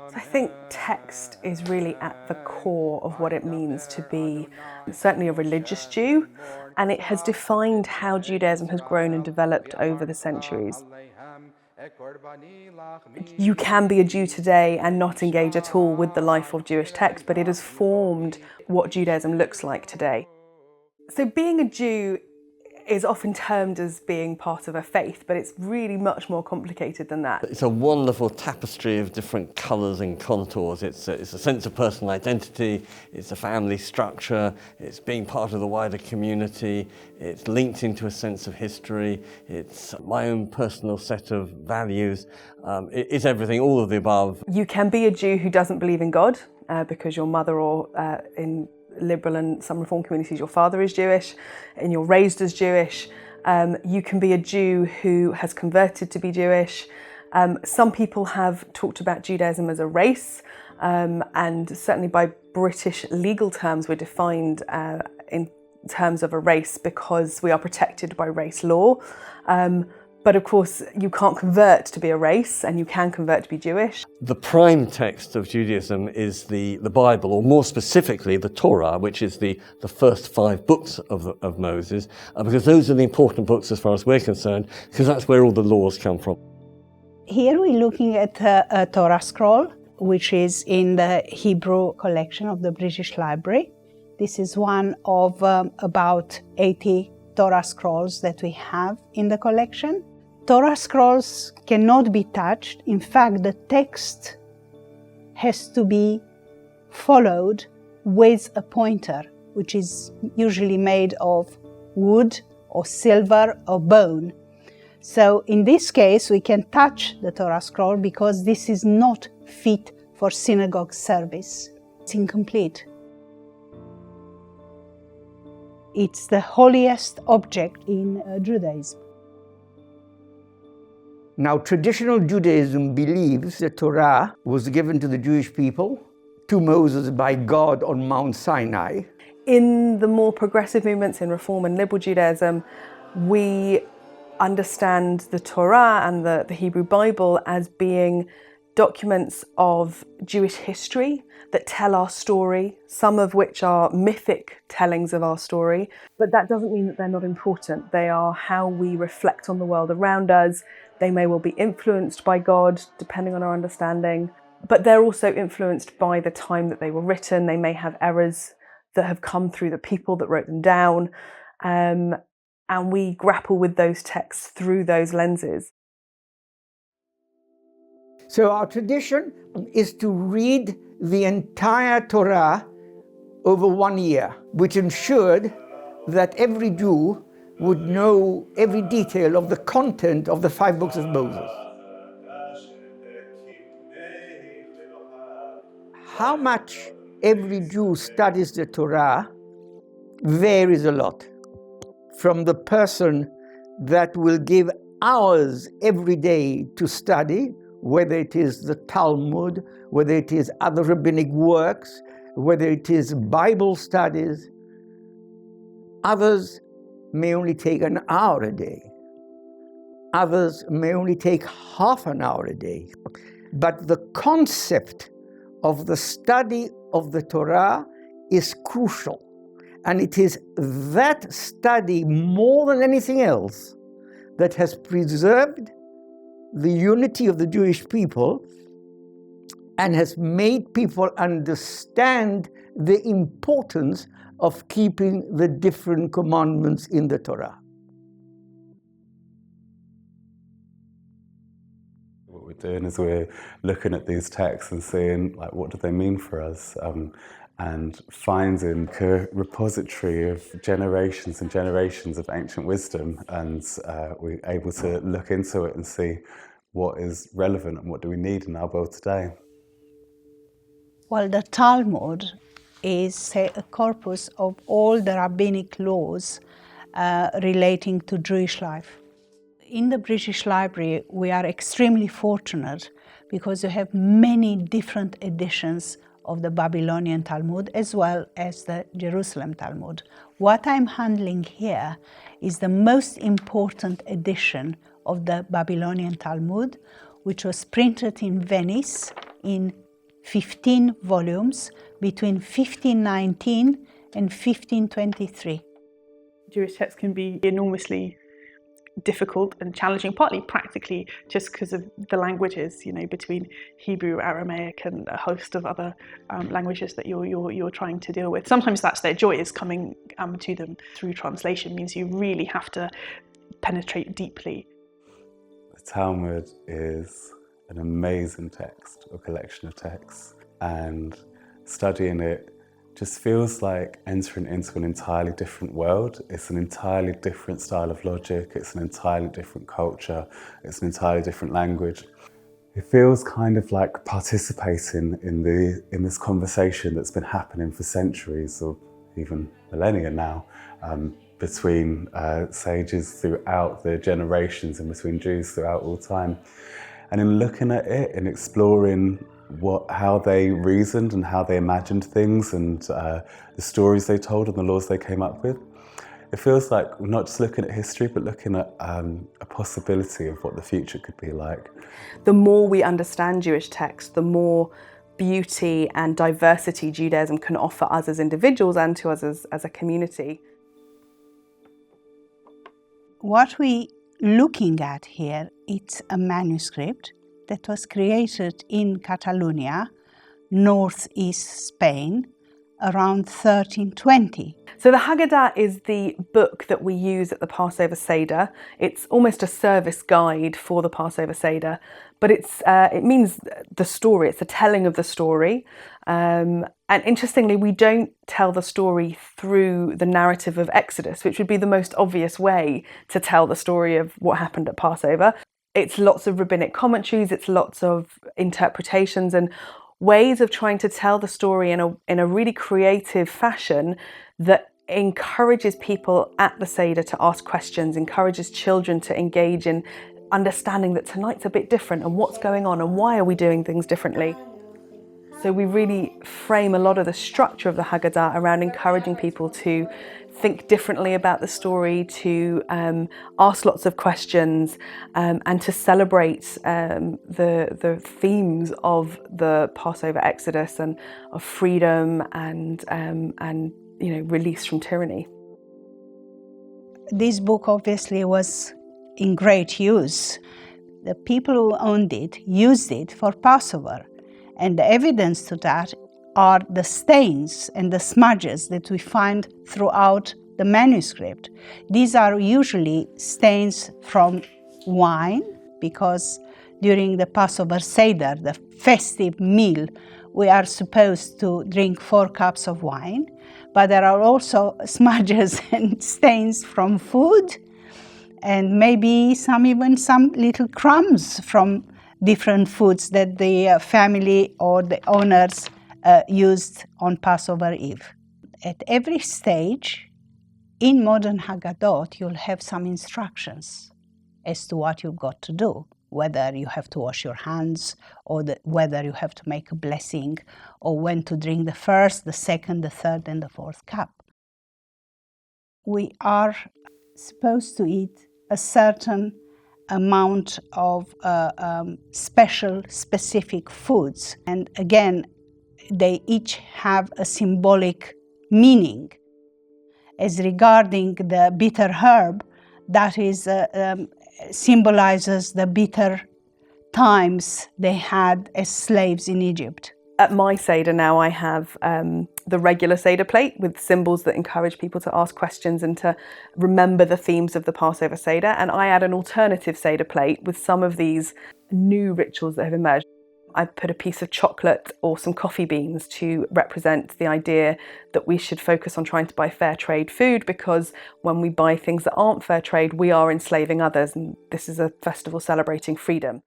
So I think text is really at the core of what it means to be certainly a religious Jew, and it has defined how Judaism has grown and developed over the centuries. You can be a Jew today and not engage at all with the life of Jewish text, but it has formed what Judaism looks like today. So being a Jew is often termed as being part of a faith, but it's really much more complicated than that. It's a wonderful tapestry of different colours and contours. It's a sense of personal identity, it's a family structure, it's being part of the wider community, it's linked into a sense of history, it's my own personal set of values. It's everything, all of the above. You can be a Jew who doesn't believe in God because your mother, or in liberal and some reform communities, your father is Jewish and you're raised as Jewish. You can be a Jew who has converted to be Jewish. Some people have talked about Judaism as a race, and certainly by British legal terms we're defined in terms of a race because we are protected by race law. But of course, you can't convert to be a race, and you can convert to be Jewish. The prime text of Judaism is the Bible, or more specifically the Torah, which is the first 5 books of Moses, because those are the important books as far as we're concerned, because that's where all the laws come from. Here we're looking at a Torah scroll, which is in the Hebrew collection of the British Library. This is one of about 80 Torah scrolls that we have in the collection. Torah scrolls cannot be touched. In fact, the text has to be followed with a pointer, which is usually made of wood or silver or bone. So in this case, we can touch the Torah scroll because this is not fit for synagogue service. It's incomplete. It's the holiest object in Judaism. Now, traditional Judaism believes the Torah was given to the Jewish people, to Moses by God on Mount Sinai. In the more progressive movements in Reform and Liberal Judaism, we understand the Torah and the Hebrew Bible as being documents of Jewish history that tell our story, some of which are mythic tellings of our story, but that doesn't mean that they're not important. They are how we reflect on the world around us. They may well be influenced by God, depending on our understanding, but they're also influenced by the time that they were written. They may have errors that have come through the people that wrote them down, and we grapple with those texts through those lenses. So our tradition is to read the entire Torah over 1 year, which ensured that every Jew would know every detail of the content of the 5 books of Moses. How much every Jew studies the Torah varies a lot. From the person that will give hours every day to study, whether it is the Talmud, whether it is other rabbinic works, whether it is Bible studies. Others may only take an hour a day. Others may only take half an hour a day. But the concept of the study of the Torah is crucial. And it is that study, more than anything else, that has preserved the unity of the Jewish people and has made people understand the importance of keeping the different commandments in the Torah. What we're doing is we're looking at these texts and seeing, like, what do they mean for us? And finding a repository of generations and generations of ancient wisdom, and we're able to look into it and see what is relevant and what do we need in our world today. Well, the Talmud is a corpus of all the rabbinic laws relating to Jewish life. In the British Library, we are extremely fortunate because we have many different editions of the Babylonian Talmud as well as the Jerusalem Talmud. What I'm handling here is the most important edition of the Babylonian Talmud, which was printed in Venice in 15 volumes between 1519 and 1523. Jewish texts can be enormously difficult and challenging, partly practically just because of the languages, between Hebrew, Aramaic, and a host of other languages that you're trying to deal with. Sometimes that's their joy, is coming to them through translation. It means you really have to penetrate deeply. The Talmud is an amazing text, a collection of texts, and studying it just feels like entering into an entirely different world. It's an entirely different style of logic, it's an entirely different culture, it's an entirely different language. It feels kind of like participating in this conversation that's been happening for centuries, or even millennia now, between sages throughout the generations and between Jews throughout all time. And in looking at it and exploring how they reasoned and how they imagined things, and the stories they told and the laws they came up with, it feels like we're not just looking at history, but looking at a possibility of what the future could be like. The more we understand Jewish texts, the more beauty and diversity Judaism can offer us as individuals and to us as a community. What we're looking at here, it's a manuscript that was created in Catalonia, northeast Spain, around 1320. So the Haggadah is the book that we use at the Passover Seder. It's almost a service guide for the Passover Seder, but it means the story. It's the telling of the story. And interestingly, we don't tell the story through the narrative of Exodus, which would be the most obvious way to tell the story of what happened at Passover. It's lots of rabbinic commentaries, it's lots of interpretations and ways of trying to tell the story in a really creative fashion that encourages people at the Seder to ask questions, encourages children to engage in understanding that tonight's a bit different and what's going on and why are we doing things differently. So we really frame a lot of the structure of the Haggadah around encouraging people to think differently about the story, to ask lots of questions, and to celebrate the themes of the Passover Exodus and of freedom and release from tyranny. This book obviously was in great use. The people who owned it used it for Passover, and the evidence to that are the stains and the smudges that we find throughout the manuscript. These are usually stains from wine, because during the Passover Seder, the festive meal, we are supposed to drink 4 cups of wine, but there are also smudges and stains from food, and maybe even some little crumbs from different foods that the family or the owners used on Passover Eve. At every stage, in modern Haggadot, you'll have some instructions as to what you've got to do, whether you have to wash your hands, or whether you have to make a blessing, or when to drink the first, the second, the third, and the fourth cup. We are supposed to eat a certain amount of specific foods. And again, they each have a symbolic meaning. As regarding the bitter herb, that is symbolizes the bitter times they had as slaves in Egypt. At my Seder now, I have the regular Seder plate with symbols that encourage people to ask questions and to remember the themes of the Passover Seder. And I add an alternative Seder plate with some of these new rituals that have emerged. I put a piece of chocolate or some coffee beans to represent the idea that we should focus on trying to buy fair trade food, because when we buy things that aren't fair trade, we are enslaving others. And this is a festival celebrating freedom.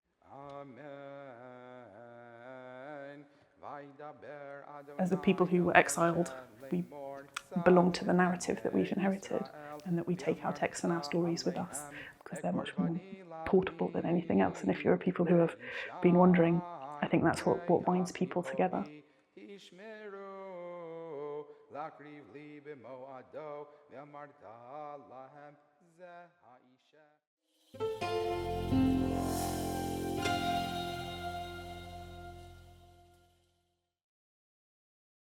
As the people who were exiled, we belong to the narrative that we've inherited, and that we take our texts and our stories with us because they're much more portable than anything else. And if you're a people who have been wandering, I think that's what binds people together.